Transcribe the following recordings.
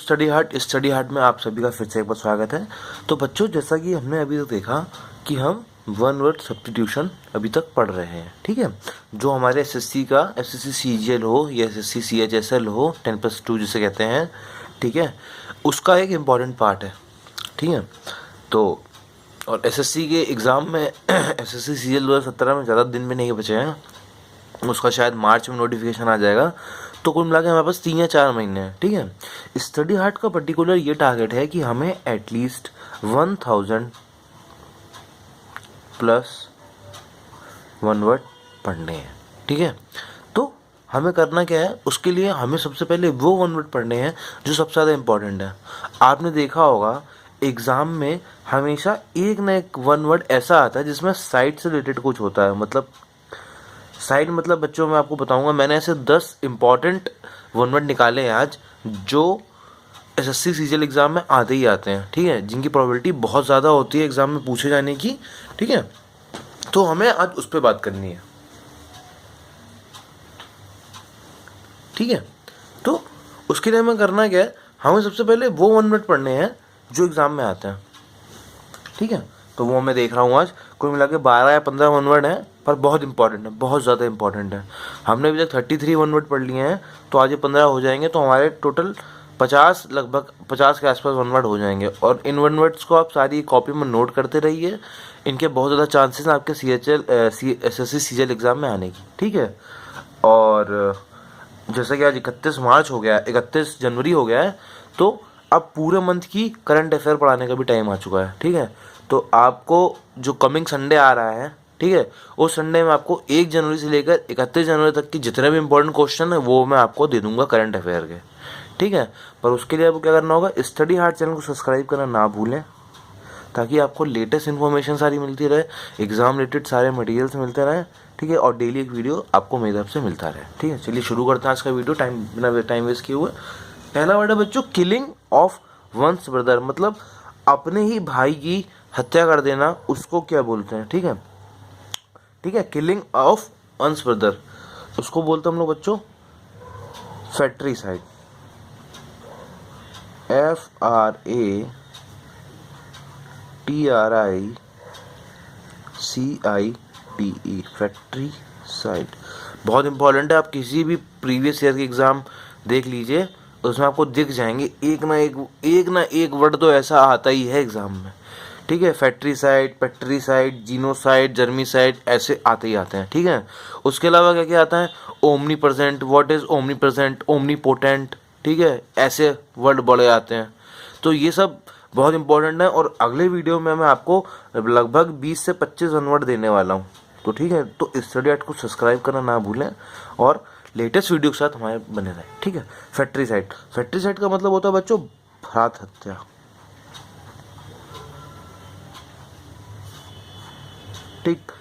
Study heart में आप सभी का फिर से एक बार स्वागत है। तो बच्चों, जैसा कि हमने अभी तक देखा कि हम वन वर्ड सब्स्टिट्यूशन अभी तक पढ़ रहे हैं, ठीक है। जो हमारे एसएससी का एसएससी सीजीएल हो या एसएससी सीएचएसएल हो 10+2 जिसे कहते हैं, ठीक है, उसका एक इम्पॉर्टेंट पार्ट है, ठीक है। तो और एसएससी के एग्ज़ाम में एसएससी सीजीएल 2017 में ज़्यादा दिन भी नहीं बचे हैं, उसका शायद मार्च में नोटिफिकेशन आ जाएगा। तो कुल मिला के हमारे पास 3 या 4 महीने हैं, ठीक है। स्टडी हार्ट का पर्टिकुलर ये टारगेट है कि हमें एटलीस्ट 1000 प्लस वन वर्ड पढ़ने हैं, ठीक है। तो हमें करना क्या है, उसके लिए हमें सबसे पहले वो वन वर्ड पढ़ने हैं जो सबसे ज़्यादा इम्पोर्टेंट है। आपने देखा होगा एग्ज़ाम में हमेशा एक ना एक वन वर्ड ऐसा आता है जिसमें साइड से रिलेटेड कुछ होता है। मतलब साइड मतलब बच्चों मैं आपको बताऊंगा, मैंने ऐसे 10 इम्पॉर्टेंट वन वर्ड निकाले हैं आज जो एसएससी सीजीएल एग्ज़ाम में आते ही आते हैं, ठीक है, जिनकी प्रोबेबिलिटी बहुत ज़्यादा होती है एग्ज़ाम में पूछे जाने की, ठीक है। तो हमें आज उस पर बात करनी है, ठीक है। तो उसके लिए हमें करना क्या है, हमें सबसे पहले वो वन वर्ड पढ़ने हैं जो एग्ज़ाम में आते हैं, ठीक है। तो वो मैं देख रहा हूँ आज कुल मिला के 12 या 15 वन वर्ड हैं, पर बहुत इंपॉर्टेंट है, बहुत ज़्यादा इंपॉर्टेंट है। हमने अभी तक 33 वन वर्ड पढ़ लिए हैं, तो आज ये 15 हो जाएंगे, तो हमारे टोटल 50 लगभग 50 के आसपास वन वर्ड हो जाएंगे। और इन वन वर्ड्स को आप सारी कॉपी में नोट करते रहिए, इनके बहुत ज़्यादा चांसेस हैं आपके एसएससी सीजीएल एग्ज़ाम में आने की, ठीक है। और जैसे कि आज 31 मार्च हो गया, 31 जनवरी हो गया है, तो अब पूरे मंथ की करंट अफेयर पढ़ाने का भी टाइम आ चुका है, ठीक है। तो आपको जो कमिंग संडे आ रहा है, ठीक है, उस संडे में आपको 1 जनवरी से लेकर 31 जनवरी तक की जितने भी इंपॉर्टेंट क्वेश्चन है वो मैं आपको दे दूंगा करंट अफेयर के, ठीक है। पर उसके लिए आपको क्या करना होगा, स्टडी हार्ट चैनल को सब्सक्राइब करना ना भूलें, ताकि आपको लेटेस्ट इन्फॉर्मेशन सारी मिलती रहे, एग्जाम रिलेटेड सारे मटेरियल्स मिलते रहे, ठीक है। और डेली एक वीडियो आपको मेरी तरफ से मिलता रहे, ठीक है। चलिए शुरू करते हैं आज का वीडियो बिना टाइम वेस्ट किए हुए। पहला वर्ड है बच्चों, किलिंग ऑफ वंस ब्रदर, मतलब अपने ही भाई की हत्या कर देना, उसको क्या बोलते हैं, ठीक है, ठीक है। किलिंग ऑफ वंस ब्रदर उसको बोलते हैं हम लोग बच्चों फैक्ट्रीसाइड, FRATRICIDE, फैक्ट्रीसाइड। बहुत इंपॉर्टेंट है, आप किसी भी प्रीवियस ईयर के एग्जाम देख लीजिए, उसमें आपको दिख जाएंगे एक ना एक वर्ड तो ऐसा आता ही है एग्जाम में, ठीक है। फैक्ट्रीसाइड, पेट्रीसाइड, जीनोसाइड, जर्मीसाइड, ऐसे आते ही आते हैं, ठीक है। उसके अलावा क्या क्या आता है, omni present, what is omni present, omni potent, ठीक है, ऐसे वर्ड बड़े आते हैं। तो ये सब बहुत इंपॉर्टेंट है, और अगले वीडियो में मैं आपको लगभग 20 से 25 वन वर्ड देने वाला हूँ, तो ठीक है। तो स्टडी हार्ट को सब्सक्राइब करना ना भूलें और लेटेस्ट वीडियो के साथ हमारे बने रहें, ठीक है। फैक्ट्रीसाइड का मतलब होता है बच्चों भ्रात हत्या, ठीक।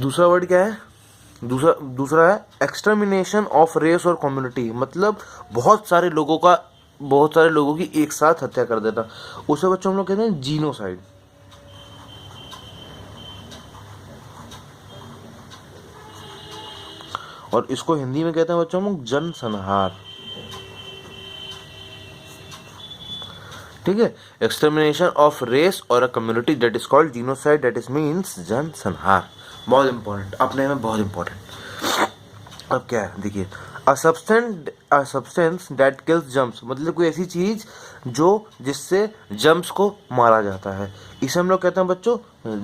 दूसरा वर्ड क्या है, दूसरा है एक्सटर्मिनेशन ऑफ रेस और कम्युनिटी, मतलब बहुत सारे लोगों की एक साथ हत्या कर देता, उसे बच्चों हम लोग कहते हैं जीनोसाइड। और इसको हिंदी में कहते हैं बच्चों हम लोग जनसंहार, ठीक है। एक्सटर्मिनेशन ऑफ रेस और a community that is called genocide, that is means जनसंहार। बहुत इंपॉर्टेंट, अपने में बहुत इंपॉर्टेंट। अब क्या है देखिए, a substance that kills germs, मतलब कोई ऐसी चीज जिससे जम्स को मारा जाता है, इसे हम लोग कहते हैं बच्चों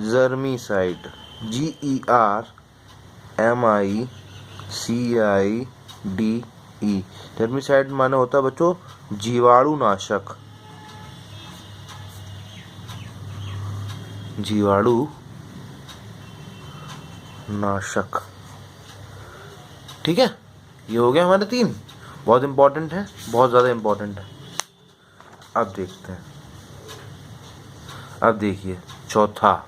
जर्मीसाइड, GERMICIDE। जर्मीसाइड माने होता है बच्चों जीवाणु नाशक, ठीक है। ये हो गया हमारे 3, बहुत इंपॉर्टेंट है, बहुत ज़्यादा इंपॉर्टेंट है। अब देखिए चौथा,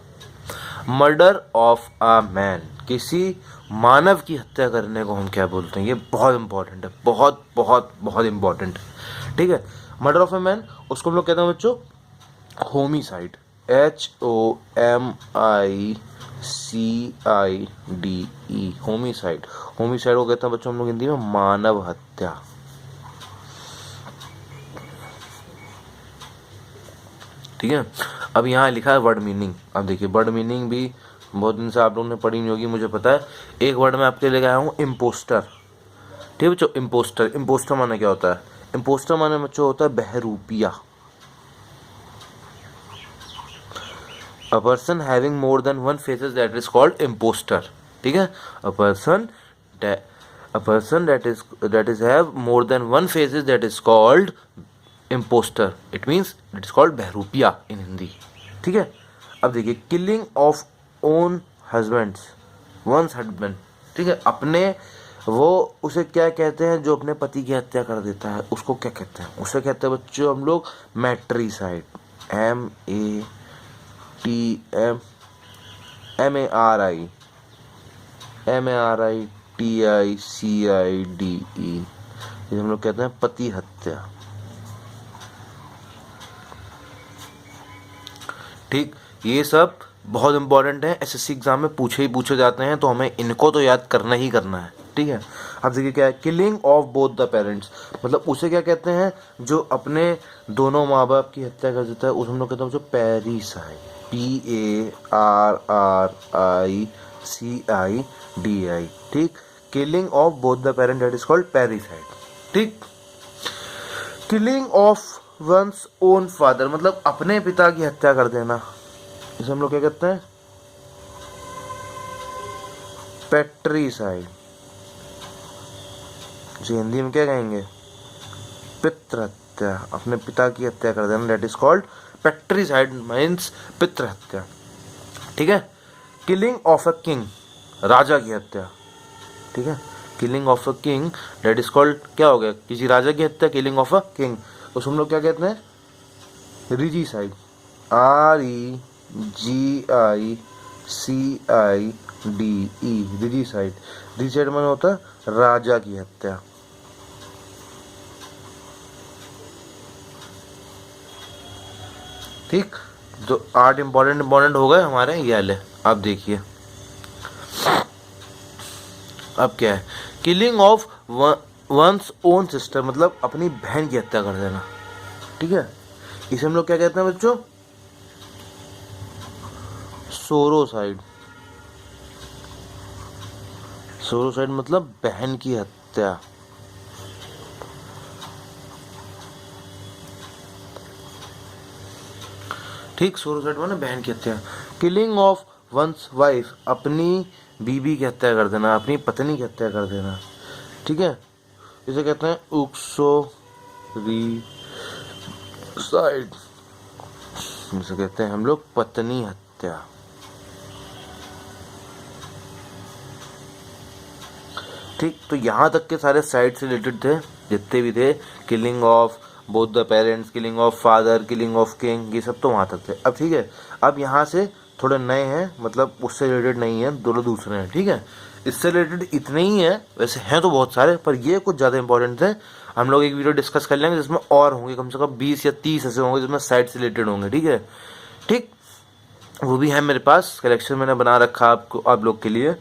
मर्डर ऑफ अ मैन, किसी मानव की हत्या करने को हम क्या बोलते हैं, ये बहुत इंपॉर्टेंट है, बहुत बहुत बहुत इंपॉर्टेंट है, ठीक है। मर्डर ऑफ अ मैन उसको हम लोग कहते हैं बच्चों होमिसाइड, HOMICIDE, होमिसाइड को कहते हैं बच्चों हम लोग हिंदी में मानव हत्या। ठीक है। अब यहाँ लिखा है वर्ड मीनिंग। अब देखिए वर्ड मीनिंग भी बहुत दिन से आप लोगों ने पढ़ी नहीं होगी, मुझे पता है। एक वर्ड मैं आपके लिए आया हूँ, इम्पोस्टर। ठीक है बच्चों, इम्पोस्टर। इम्पोस्टर माने क्या होता है? इम्पोस्टर माने बच्चों होता है बहरूपिया। A person having more than one faces that is called imposter. ठीक है, a person that is have more than one faces that is called imposter. It means it is called Bahrupiya in Hindi. ठीक है। अब देखिए killing of own husbands, one's husband। ठीक है, अपने वो उसे क्या कहते हैं जो अपने पति की हत्या कर देता है, उसको क्या कहते हैं? उसे कहते हैं बच्चों हम लोग मैट्रिसाइड। MARITICIDE, ये हम लोग कहते हैं पति हत्या। ठीक, ये सब बहुत इंपॉर्टेंट है, एसएससी एग्जाम में पूछे जाते हैं, तो हमें इनको तो याद करना ही करना है। ठीक है। अब देखिए क्या है, killing of both the parents, मतलब उसे क्या कहते हैं जो अपने दोनों माँ बाप की हत्या कर देता है, उसे हम लोग कहते हैं जो पैरिसाइड। PARICIDI। ठीक, killing of both the parent that is called parricide. ठीक, killing of one's own father, मतलब अपने पिता की हत्या कर देना, इसे हम लोग क्या कहते हैं? पैट्रिसाइड। जी हिंदी में क्या कहेंगे? पितृ हत्या, अपने पिता की हत्या कर देना, दैट इज कॉल्ड पैट्रिसाइड, मीन्स पितृ हत्या। ठीक है। किलिंग ऑफ अ किंग, राजा की हत्या। ठीक है, killing of a king that is called क्या हो गया? किसी राजा की हत्या, किलिंग ऑफ अ किंग, उसको हम लोग क्या कहते हैं? रिजीसाइड। REGICIDE, रिजीसाइड। रिजीसाइड माने होता है राजा की हत्या। ठीक, जो 8 इंपॉर्टेंट हो गए हमारे ये वाले। अब देखिए अब क्या है, killing of one's own sister, मतलब अपनी बहन की हत्या कर देना। ठीक है, इसे हम लोग क्या कहते हैं बच्चों? सोरोसाइड। सोरोसाइड मतलब बहन की हत्या। ठीक, सोरोसाइड माने बहन की हत्या। किलिंग ऑफ वंस वाइफ, अपनी बीबी की हत्या कर देना, अपनी पत्नी की हत्या कर देना। ठीक है, इसे कहते हैं उक्सोरिसाइड, इसे कहते हैं हम लोग पत्नी हत्या। ठीक, तो यहाँ तक के सारे साइड से रिलेटेड थे, जितने भी थे, killing of both the parents, killing of father, killing of king, ये सब तो वहाँ तक थे। अब ठीक है, अब यहाँ से थोड़े नए हैं, मतलब उससे रिलेटेड नहीं है, दोनों दूसरे हैं। ठीक है, इससे रिलेटेड इतने ही हैं, वैसे हैं तो बहुत सारे, पर ये कुछ ज़्यादा इंपॉर्टेंट थे। हम लोग एक वीडियो डिस्कस कर लेंगे जिसमें और होंगे, कम से कम 20 या 30 ऐसे होंगे जिसमें साइड से रिलेटेड होंगे। ठीक है, ठीक, वो भी है मेरे पास, कलेक्शन मैंने बना रखा आपको, आप लोग के लिए।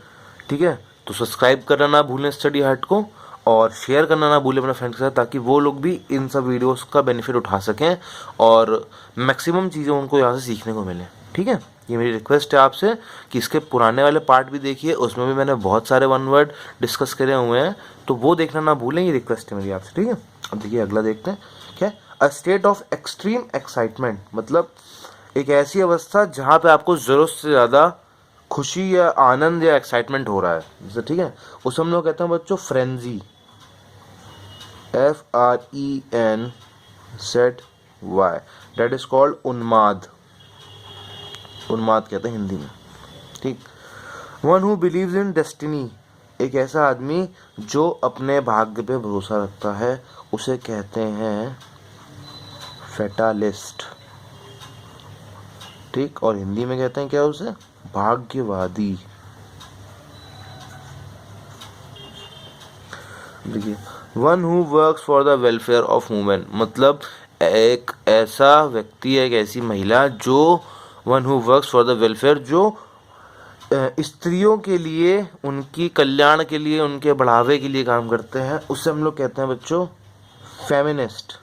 ठीक है, तो सब्सक्राइब करना ना भूलें स्टडी हार्ट को, और शेयर करना ना भूलें अपने फ्रेंड्स के साथ, ताकि वो लोग भी इन सब वीडियोस का बेनिफिट उठा सकें और मैक्सिमम चीज़ें उनको यहाँ से सीखने को मिलें। ठीक है, ये मेरी रिक्वेस्ट है आपसे कि इसके पुराने वाले पार्ट भी देखिए, उसमें भी मैंने बहुत सारे वन वर्ड डिस्कस करे हुए हैं, तो वो देखना ना भूलें, ये रिक्वेस्ट है मेरी आपसे। ठीक है, अब देखिए अगला देखते हैं क्या, a state of extreme excitement, मतलब एक ऐसी अवस्था जहाँ पे आपको ज़रूरत से ज़्यादा खुशी या आनंद या एक्साइटमेंट हो रहा है, जैसे ठीक है, उसे हम लोग कहते हैं बच्चों frenzy. FRENZY, that is called उन्माद। उन्माद कहते हैं हिंदी में। ठीक, one who believes in destiny, एक ऐसा आदमी जो अपने भाग्य पे भरोसा रखता है, उसे कहते हैं फैटालिस्ट। ठीक, और हिंदी में कहते हैं क्या उसे? भाग्यवादी। देखिए, one who works for the welfare of women, मतलब एक ऐसा व्यक्ति है, एक ऐसी महिला जो, one who works for the welfare, जो स्त्रियों के लिए, उनकी कल्याण के लिए, उनके बढ़ावे के लिए काम करते हैं, उससे हम लोग कहते हैं बच्चों फेमिनिस्ट।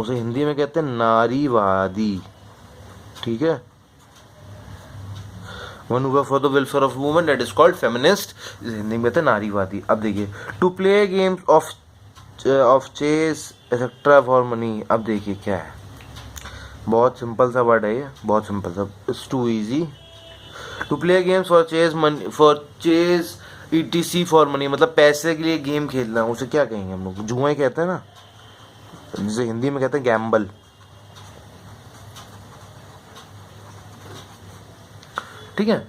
उसे हिंदी में कहते हैं नारीवादी, ठीक है। One who for the welfare of women, that is called feminist, इसे हिंदी में कहते हैं नारीवादी। अब देखिए, to play games of chess etcetera for money. अब देखिए क्या है, बहुत सिंपल सा वर्ड है ये, बहुत सिंपल सा, it's too easy. To play games for chess ETC for money, मतलब पैसे के लिए गेम खेलना, उसे क्या कहेंगे हम लोग, जुआ कहते हैं ना, जिसे हिंदी में कहते हैं गैम्बल, ठीक है।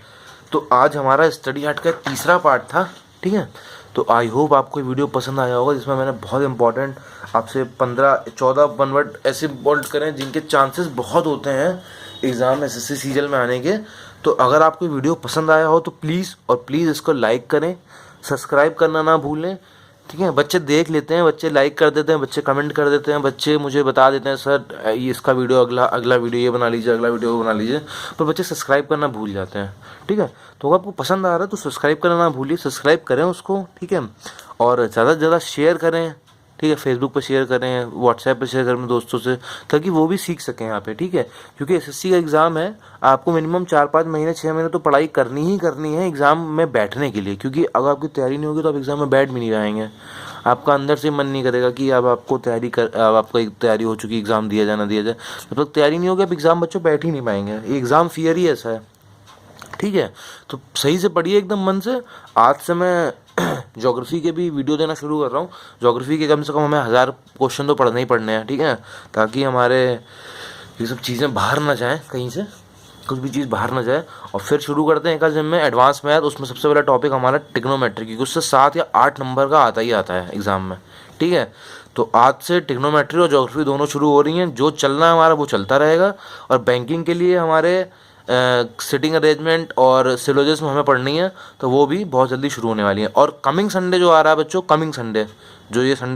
तो आज हमारा स्टडी हार्ट का तीसरा पार्ट था, ठीक है। तो आई होप आपको ये वीडियो पसंद आया होगा, जिसमें मैंने बहुत इंपॉर्टेंट आपसे 15-14 वन वर्ड ऐसे बोल्ड करें जिनके चांसेस बहुत होते हैं एग्ज़ाम SSC सीजल में आने के। तो अगर आपको वीडियो पसंद आया हो तो प्लीज़ इसको लाइक करें, सब्सक्राइब करना ना भूलें, ठीक है। बच्चे देख लेते हैं, बच्चे लाइक कर देते हैं, बच्चे कमेंट कर देते हैं, बच्चे मुझे बता देते हैं सर ये इसका वीडियो अगला वीडियो ये बना लीजिए, अगला वीडियो बना लीजिए, पर बच्चे सब्सक्राइब करना भूल जाते हैं, ठीक है। तो अगर आपको पसंद आ रहा है तो सब्सक्राइब करना ना भूलिए, सब्सक्राइब करें उसको, ठीक है। और ज़्यादा से ज़्यादा शेयर करें, ठीक है। फेसबुक पर शेयर करें, व्हाट्सएप पर शेयर करें दोस्तों से, ताकि वो भी सीख सकें यहाँ पे, ठीक है। क्योंकि SSC का एग्ज़ाम है, आपको मिनिमम 4-5 महीने 6 महीने तो पढ़ाई करनी ही करनी है एग्ज़ाम में बैठने के लिए, क्योंकि अगर आपकी तैयारी नहीं होगी तो आप एग्ज़ाम में बैठ भी नहीं पाएंगे। आपका अंदर से मन नहीं करेगा कि अब आपको अब आपका एक तैयारी हो चुकी, एग्ज़ाम दिया जाए ना दिया जाए, जब तक तैयारी नहीं होगी आप एग्ज़ाम बच्चों बैठ ही नहीं पाएंगे। एग्ज़ाम फियर ही ऐसा है, ठीक है। तो सही से पढ़िए एकदम मन से। आज से मैं ज्योग्राफी के भी वीडियो देना शुरू कर रहा हूँ। ज्योग्राफी के कम से कम हमें 1000 क्वेश्चन तो पढ़ने ही पढ़ने हैं, ठीक है, ताकि हमारे ये सब चीज़ें बाहर ना जाएं, कहीं से कुछ भी चीज़ बाहर ना जाए। और फिर शुरू करते हैं एक जिम में एडवांस मैथ, उसमें सबसे पहला टॉपिक हमारा ट्रिग्नोमेट्री, क्योंकि उससे 7 या 8 नंबर का आता ही आता है एग्ज़ाम में, ठीक है। तो आज से ट्रिग्नोमेट्री और ज्योग्राफी दोनों शुरू हो रही हैं। जो चलना है हमारा वो चलता रहेगा। और बैंकिंग के लिए हमारे सिटिंग अरेंजमेंट और सिलोजिज्म हमें पढ़नी है, तो वो भी बहुत जल्दी शुरू होने वाली है। और कमिंग संडे जो आ रहा है बच्चों, कमिंग संडे जो ये संडे